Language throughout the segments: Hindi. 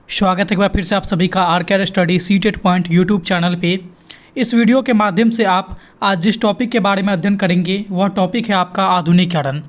स्वागत है एक बार फिर से आप सभी का R study CTET point YouTube channel पे। इस वीडियो के माध्यम से आप आज जिस टॉपिक के बारे में अध्ययन करेंगे वह टॉपिक है आपका आधुनिकीकरण।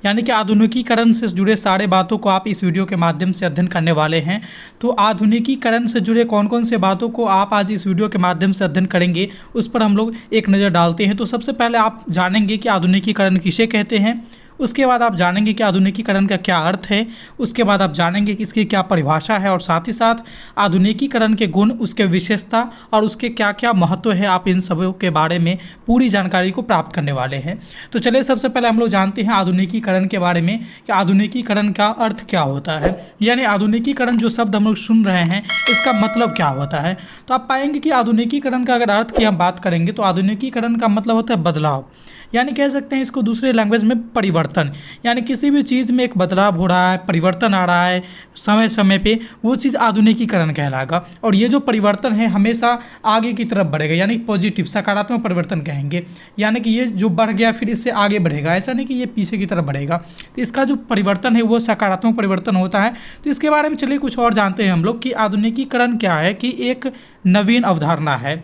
यानी कि आधुनिकीकरण से जुड़े सारे बातों को आप इस वीडियो के माध्यम से अध्ययन करने वाले हैं। तो आधुनिकीकरण से जुड़े कौन कौन से बातों को आप आज इस वीडियो के माध्यम से अध्ययन करेंगे उस पर हम लोग एक नज़र डालते हैं। तो सबसे पहले आप जानेंगे कि आधुनिकीकरण किसे कहते हैं, उसके बाद आप जानेंगे कि आधुनिकीकरण का क्या अर्थ है, उसके बाद आप जानेंगे कि इसकी क्या परिभाषा है और साथ ही साथ आधुनिकीकरण के गुण, उसके विशेषता और उसके क्या क्या महत्व है, आप इन सबों के बारे में पूरी जानकारी को प्राप्त करने वाले हैं। तो चलिए सबसे पहले हम लोग जानते हैं आधुनिकीकरण के बारे में कि आधुनिकीकरण का अर्थ क्या होता है। यानी आधुनिकीकरण जो शब्द हम लोग सुन रहे हैं इसका मतलब क्या होता है। तो आप पाएंगे कि आधुनिकीकरण का अगर अर्थ की हम बात करेंगे तो आधुनिकीकरण का मतलब होता है बदलाव, यानी कह सकते हैं इसको दूसरे लैंग्वेज में परिवर्तन। यानी किसी भी चीज़ में एक बदलाव हो रहा है, परिवर्तन आ रहा है समय समय पे, वो चीज़ आधुनिकीकरण कहलाएगा। और ये जो परिवर्तन है हमेशा आगे की तरफ बढ़ेगा, यानी पॉजिटिव सकारात्मक परिवर्तन कहेंगे। यानी कि ये जो बढ़ गया फिर इससे आगे बढ़ेगा, ऐसा नहीं कि ये पीछे की तरफ बढ़ेगा। तो इसका जो परिवर्तन है वो सकारात्मक परिवर्तन होता है। तो इसके बारे में चलिए कुछ और जानते हैं हम लोग कि आधुनिकीकरण क्या है। कि एक नवीन अवधारणा है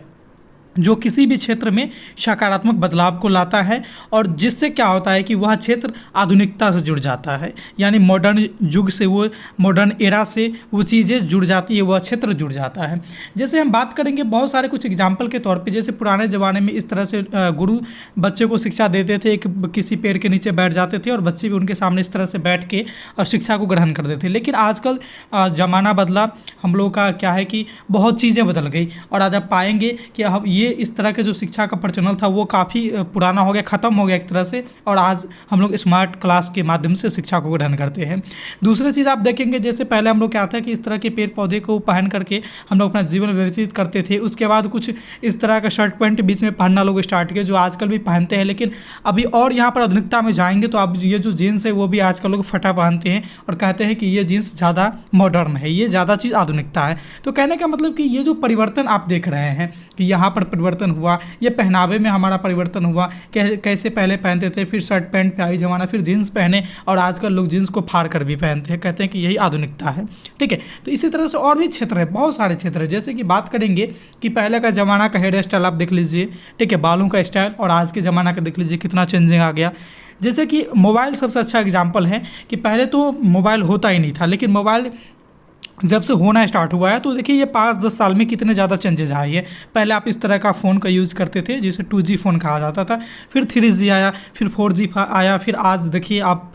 जो किसी भी क्षेत्र में सकारात्मक बदलाव को लाता है और जिससे क्या होता है कि वह क्षेत्र आधुनिकता से जुड़ जाता है। यानी मॉडर्न युग से, वो मॉडर्न एरा से वो चीज़ें जुड़ जाती है, वह क्षेत्र जुड़ जाता है। जैसे हम बात करेंगे बहुत सारे कुछ एग्जाम्पल के तौर पे, जैसे पुराने ज़माने में इस तरह से गुरु बच्चे को शिक्षा देते थे, एक किसी पेड़ के नीचे बैठ जाते थे और बच्चे भी उनके सामने इस तरह से बैठ के शिक्षा को ग्रहण करते थे। लेकिन आजकल ज़माना बदला, हम लोग का क्या है कि बहुत चीज़ें बदल गई और आज आप पाएंगे कि हम ये इस तरह के जो शिक्षा का प्रचलन था वो काफ़ी पुराना हो गया, ख़त्म हो गया एक तरह से। और आज हम लोग स्मार्ट क्लास के माध्यम से शिक्षा को ग्रहण करते हैं। दूसरी चीज़ आप देखेंगे, जैसे पहले हम लोग क्या था कि इस तरह के पेड़ पौधे को पहन करके हम लोग अपना जीवन व्यतीत करते थे। उसके बाद कुछ इस तरह का शर्ट पैंट बीच में पहनना लोग स्टार्ट किए, जो आजकल भी पहनते हैं। लेकिन अभी और यहाँ पर आधुनिकता में जाएंगे तो अब ये जो जीन्स है वो भी आजकल लोग फटा पहनते हैं और कहते हैं कि ये जीन्स ज़्यादा मॉडर्न है, ये ज़्यादा चीज़ आधुनिकता है। तो कहने का मतलब कि ये जो परिवर्तन आप देख रहे हैं कि यहाँ पर परिवर्तन हुआ, ये पहनावे में हमारा परिवर्तन हुआ, कैसे पहले पहनते थे, फिर शर्ट पैंट पे आई जमाना, फिर जीन्स पहने और आजकल लोग जीन्स को फाड़ कर भी पहनते हैं, कहते हैं कि यही आधुनिकता है। ठीक है, तो इसी तरह से और भी क्षेत्र है, बहुत सारे क्षेत्र है। जैसे कि बात करेंगे कि पहले का ज़माना का हेयर स्टाइल आप देख लीजिए, ठीक है, बालों का स्टाइल, और आज के ज़माना का देख लीजिए कितना चेंजिंग आ गया। जैसे कि मोबाइल सबसे अच्छा एग्जाम्पल है कि पहले तो मोबाइल होता ही नहीं था, लेकिन मोबाइल जब से होना स्टार्ट हुआ है तो देखिए ये 5-10 साल में कितने ज़्यादा चेंजेस आए हैं। पहले आप इस तरह का फ़ोन का यूज़ करते थे जिसे 2G फ़ोन कहा जाता था, फिर 3G आया, फिर 4G आया, फिर आज देखिए आप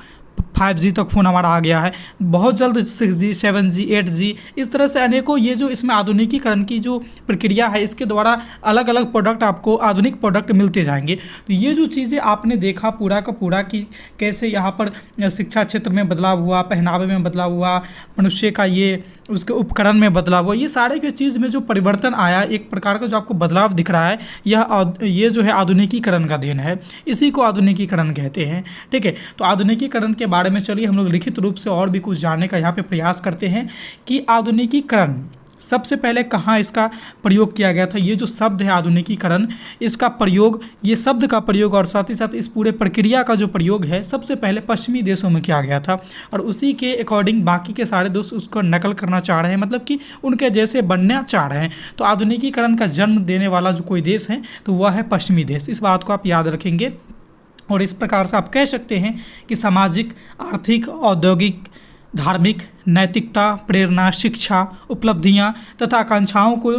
5G तक फ़ोन हमारा आ गया है। बहुत जल्द 6G, 7G, 8G, इस तरह से अनेकों ये जो इसमें आधुनिकीकरण की जो प्रक्रिया है इसके द्वारा अलग अलग प्रोडक्ट आपको आधुनिक प्रोडक्ट मिलते जाएंगे। तो ये जो चीज़ें आपने देखा पूरा का पूरा कि कैसे यहाँ पर शिक्षा क्षेत्र में बदलाव हुआ, पहनावे में बदलाव हुआ, मनुष्य का ये उसके उपकरण में बदलाव हुआ, ये सारे के चीज़ में जो परिवर्तन आया, एक प्रकार का जो आपको बदलाव दिख रहा है, ये जो है आधुनिकीकरण का देन है। इसी को आधुनिकीकरण कहते हैं। ठीक है, तो आधुनिकीकरण के बारे में चलिए हम लोग लिखित रूप से और भी कुछ जानने का यहाँ पे प्रयास करते हैं कि आधुनिकीकरण सबसे पहले कहाँ इसका प्रयोग किया गया था। ये जो शब्द है आधुनिकीकरण, इसका प्रयोग, ये शब्द का प्रयोग और साथ ही साथ इस पूरे प्रक्रिया का जो प्रयोग है सबसे पहले पश्चिमी देशों में किया गया था और उसी के अकॉर्डिंग बाकी के सारे देश उसको नकल करना चाह रहे हैं, मतलब कि उनके जैसे बनना चाह रहे हैं। तो आधुनिकीकरण का जन्म देने वाला जो कोई देश है तो वह है पश्चिमी देश। इस बात को आप याद रखेंगे और इस प्रकार से आप कह सकते हैं कि सामाजिक, आर्थिक, औद्योगिक, धार्मिक, नैतिकता, प्रेरणा, शिक्षा, उपलब्धियां तथा आकांक्षाओं को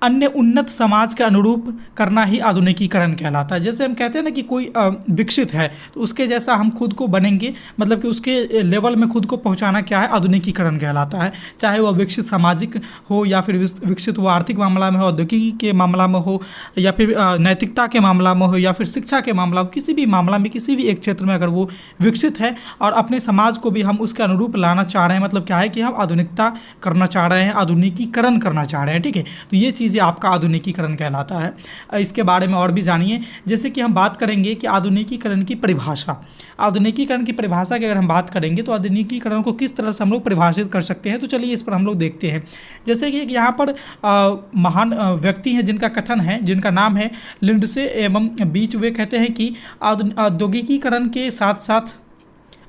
अन्य उन्नत समाज के अनुरूप करना ही आधुनिकीकरण कहलाता है। जैसे हम कहते हैं ना कि कोई विकसित है तो उसके जैसा हम खुद को बनेंगे, मतलब कि उसके लेवल में खुद को पहुंचाना क्या है, आधुनिकीकरण कहलाता है। चाहे वह विकसित सामाजिक हो या फिर विकसित वो आर्थिक मामला में हो, औद्योगिकी के मामला में हो या फिर नैतिकता के मामला में हो या फिर शिक्षा के मामला में, किसी भी मामला में किसी भी एक क्षेत्र में अगर वो विकसित है और अपने समाज को भी हम उसके अनुरूप लाना चाह रहे हैं, मतलब क्या है कि हम आधुनिकता करना चाह रहे हैं, आधुनिकीकरण करना चाह रहे हैं। ठीक है, तो ये चीज़ें आपका आधुनिकीकरण कहलाता है। इसके बारे में और भी जानिए। जैसे कि हम बात करेंगे कि आधुनिकीकरण की परिभाषा, आधुनिकीकरण की परिभाषा की अगर हम बात करेंगे तो आधुनिकीकरण को किस तरह से हम लोग परिभाषित कर सकते हैं, तो चलिए इस पर हम लोग देखते हैं। जैसे कि यहाँ पर महान व्यक्ति हैं जिनका कथन है, जिनका नाम है लिंडसे एवं बीच, वे कहते हैं कि औद्योगिकीकरण के साथ साथ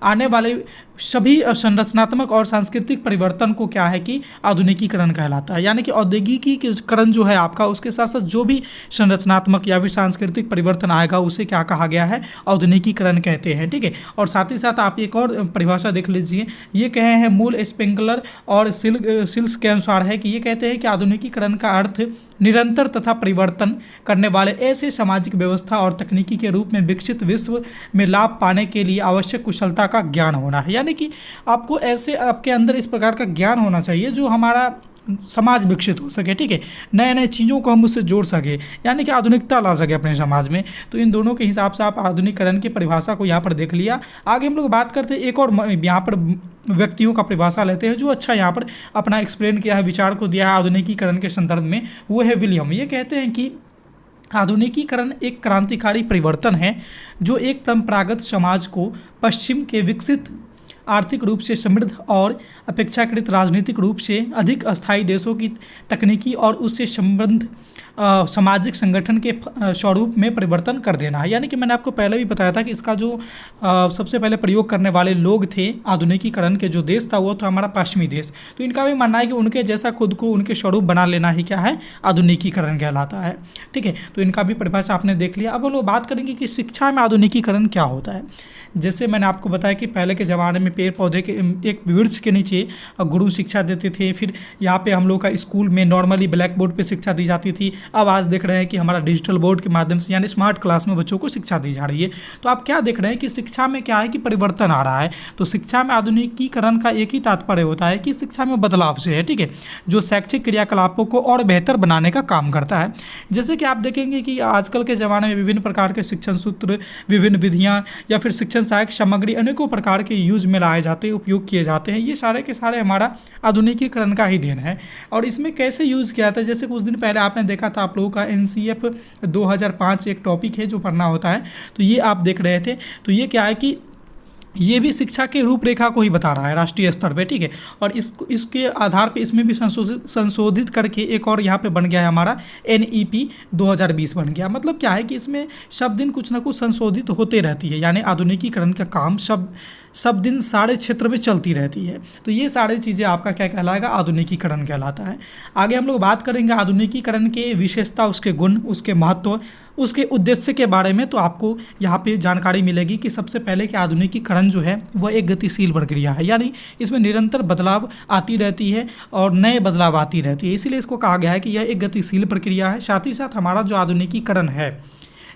आने वाले सभी संरचनात्मक और सांस्कृतिक परिवर्तन को क्या है कि आधुनिकीकरण कहलाता है। यानी कि औद्योगिकीकरण जो है आपका, उसके साथ साथ जो भी संरचनात्मक या फिर सांस्कृतिक परिवर्तन आएगा उसे क्या कहा गया है, आधुनिकीकरण कहते हैं। ठीक है, और साथ ही साथ आप एक और परिभाषा देख लीजिए, ये कहे हैं मूल स्पेंगलर और सिल्स के अनुसार है कि ये कहते हैं कि आधुनिकीकरण का अर्थ निरंतर तथा परिवर्तन करने वाले ऐसे सामाजिक व्यवस्था और तकनीकी के रूप में विकसित विश्व में लाभ पाने के लिए आवश्यक कुशलता का ज्ञान होना है। यानी कि आपको ऐसे, आपके अंदर इस प्रकार का ज्ञान होना चाहिए जो हमारा समाज विकसित हो सके। ठीक है, नए नए चीज़ों को हम उससे जोड़ सके, यानी कि आधुनिकता ला सके अपने समाज में। तो इन दोनों के हिसाब से आप आधुनिकीकरण की परिभाषा को यहाँ पर देख लिया। आगे हम लोग बात करते हैं एक और यहाँ पर व्यक्तियों का परिभाषा लेते हैं जो अच्छा यहाँ पर अपना एक्सप्लेन किया है, विचार को दिया है आधुनिकीकरण के संदर्भ में। वो है विलियम। ये कहते हैं कि आधुनिकीकरण एक क्रांतिकारी परिवर्तन है जो एक परंपरागत समाज को पश्चिम के विकसित, आर्थिक रूप से समृद्ध और अपेक्षाकृत राजनीतिक रूप से अधिक अस्थायी देशों की तकनीकी और उससे संबद्ध सामाजिक संगठन के स्वरूप में परिवर्तन कर देना है। यानी कि मैंने आपको पहले भी बताया था कि इसका जो सबसे पहले प्रयोग करने वाले लोग थे आधुनिकीकरण के, जो देश था वो था हमारा पश्चिमी देश। तो इनका भी मानना है कि उनके जैसा खुद को उनके स्वरूप बना लेना ही क्या है, आधुनिकीकरण कहलाता है। ठीक है, तो इनका भी परिभाषा आपने देख लिया। अब हम लोग बात करेंगे कि शिक्षा में आधुनिकीकरण क्या होता है। जैसे मैंने आपको बताया कि पहले के ज़माने में पेड़ पौधे के एक वृक्ष के नीचे गुरु शिक्षा देते थे, फिर यहाँ पे हम लोग का स्कूल में नॉर्मली ब्लैक बोर्ड पे शिक्षा दी जाती थी। अब आज देख रहे हैं कि हमारा डिजिटल बोर्ड के माध्यम से यानी स्मार्ट क्लास में बच्चों को शिक्षा दी जा रही है। तो आप क्या देख रहे हैं कि शिक्षा में क्या है कि परिवर्तन आ रहा है। तो शिक्षा में आधुनिकीकरण का एक ही तात्पर्य होता है कि शिक्षा में बदलाव से है। ठीक है, जो शैक्षिक क्रियाकलापों को और बेहतर बनाने का काम करता है। जैसे कि आप देखेंगे कि आजकल के ज़माने में विभिन्न प्रकार के शिक्षण सूत्र, विभिन्न विधियाँ या फिर शिक्षण सहायक सामग्री अनेकों प्रकार के यूज में लाए जाते हैं, उपयोग किए जाते हैं। ये सारे के सारे हमारा आधुनिकीकरण का ही देन है। और इसमें कैसे यूज़ किया जाता है, जैसे कुछ दिन पहले आपने देखा था आप लोगों का NCF 2005 एक टॉपिक है जो पढ़ना होता है, तो ये आप देख रहे थे। तो ये क्या है कि ये भी शिक्षा के रूपरेखा को ही बता रहा है राष्ट्रीय स्तर पे। ठीक है, और इसके आधार पे इसमें भी संशोधित करके एक और यहाँ पे बन गया है हमारा NEP 2020 बन गया। मतलब क्या है कि इसमें सब दिन कुछ ना कुछ संशोधित होते रहती है, यानी आधुनिकीकरण का काम सब दिन सारे क्षेत्र में चलती रहती है। तो ये सारी चीज़ें आपका क्या कहलाएगा, आधुनिकीकरण कहलाता है। आगे हम लोग बात करेंगे आधुनिकीकरण के विशेषता, उसके गुण, उसके महत्व, उसके उद्देश्य के बारे में। तो आपको यहाँ पे जानकारी मिलेगी कि सबसे पहले कि आधुनिकीकरण जो है वह एक गतिशील प्रक्रिया है, यानी इसमें निरंतर बदलाव आती रहती है और नए बदलाव आती रहती है, इसीलिए इसको कहा गया है कि यह एक गतिशील प्रक्रिया है। साथ ही साथ हमारा जो आधुनिकीकरण है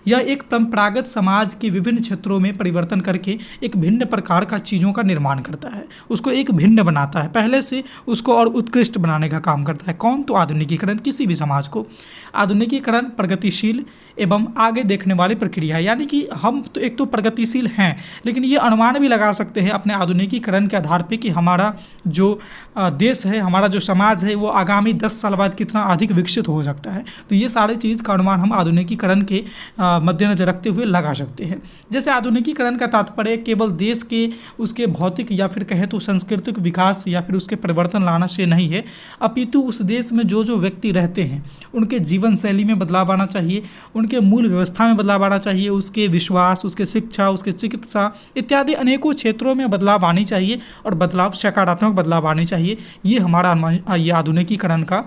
यह एक परंपरागत समाज के विभिन्न क्षेत्रों में परिवर्तन करके एक भिन्न प्रकार का चीज़ों का निर्माण करता है, उसको एक भिन्न बनाता है, पहले से उसको और उत्कृष्ट बनाने का काम करता है। कौन? तो आधुनिकीकरण किसी भी समाज को। आधुनिकीकरण प्रगतिशील एवं आगे देखने वाली प्रक्रिया है, यानी कि हम तो एक तो प्रगतिशील हैं, लेकिन ये अनुमान भी लगा सकते हैं अपने आधुनिकीकरण के आधार पे कि हमारा जो देश है, हमारा जो समाज है, वो आगामी 10 साल बाद कितना अधिक विकसित हो सकता है। तो ये सारी चीज़ का अनुमान हम आधुनिकीकरण के मद्देनजर रखते हुए लगा सकते हैं। जैसे आधुनिकीकरण का तात्पर्य केवल देश के उसके भौतिक या फिर कहें तो सांस्कृतिक विकास या फिर उसके परिवर्तन लाना से नहीं है, अपितु उस देश में जो व्यक्ति रहते हैं उनके जीवन शैली में बदलाव आना चाहिए, उनके मूल व्यवस्था में बदलाव आना चाहिए, उसके विश्वास, उसके शिक्षा, उसके चिकित्सा इत्यादि अनेकों क्षेत्रों में बदलाव आनी चाहिए और बदलाव सकारात्मक बदलाव आने चाहिए। ये हमारा ये आधुनिकीकरण का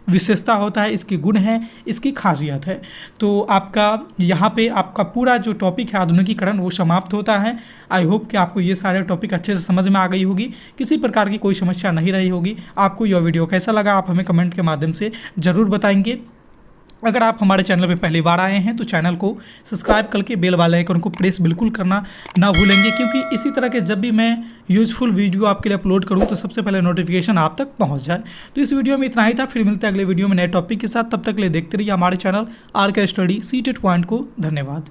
विशेषता होता है, इसके गुण है, इसकी खासियत है। तो आपका यहाँ पे आपका पूरा जो टॉपिक है आधुनिकीकरण वो समाप्त होता है। आई होप कि आपको ये सारे टॉपिक अच्छे से समझ में आ गई होगी, किसी प्रकार की कोई समस्या नहीं रही होगी। आपको यह वीडियो कैसा लगा आप हमें कमेंट के माध्यम से ज़रूर बताएंगे। अगर आप हमारे चैनल पे पहली बार आए हैं तो चैनल को सब्सक्राइब करके बेल वाले आइकन को प्रेस बिल्कुल करना ना भूलेंगे, क्योंकि इसी तरह के जब भी मैं यूजफुल वीडियो आपके लिए अपलोड करूं तो सबसे पहले नोटिफिकेशन आप तक पहुंच जाए। तो इस वीडियो में इतना ही था, फिर मिलते हैं अगले वीडियो में नए टॉपिक के साथ। तब तक के लिए देखते रहिए हमारे channel RK study CTET point को। धन्यवाद।